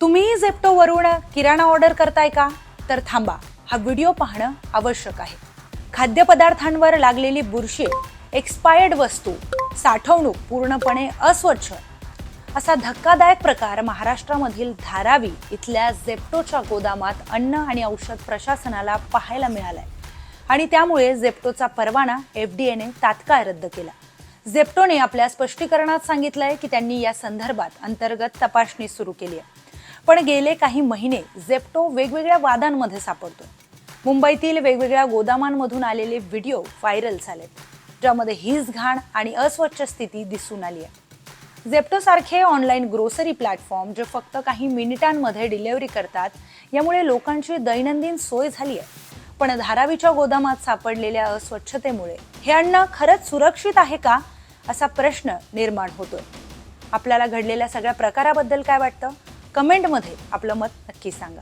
तुम्ही झेप्टोवरून किराणा ऑर्डर करताय का? तर थांबा, हा व्हिडिओ पाहणं आवश्यक आहे. खाद्यपदार्थांवर लागलेली बुरशी, एक्सपायर्ड वस्तू, साठवणूक पूर्णपणे अस्वच्छ असा धक्कादायक प्रकार महाराष्ट्रामधील धारावी इथल्या झेप्टोच्या गोदामात अन्न आणि औषध प्रशासनाला पाहायला मिळालाय. आणि त्यामुळे झेप्टोचा परवाना FDA ने तात्काळ रद्द केला. झेप्टोने आपल्या स्पष्टीकरणात सांगितलंय की त्यांनी या संदर्भात अंतर्गत तपासणी सुरू केली आहे. पण गेले काही महिने झेप्टो वेगवेगळ्या वादांमध्ये सापडतो. मुंबईतील वेगवेगळ्या गोदामांमधून आलेले व्हिडिओ व्हायरल झालेत, ज्यामध्ये हीच घाण आणि अस्वच्छ स्थिती दिसून आली आहे. झेप्टो सारखे ऑनलाईन ग्रोसरी प्लॅटफॉर्म जे फक्त काही मिनिटांमध्ये डिलिव्हरी करतात, यामुळे लोकांची दैनंदिन सोय झाली आहे. पण धारावीच्या गोदामात सापडलेल्या अस्वच्छतेमुळे हे अन्न खरंच सुरक्षित आहे का, असा प्रश्न निर्माण होतोय. आपल्याला घडलेल्या सगळ्या प्रकाराबद्दल काय वाटतं? कमेंटमध्ये आपलं मत नक्की सांगा.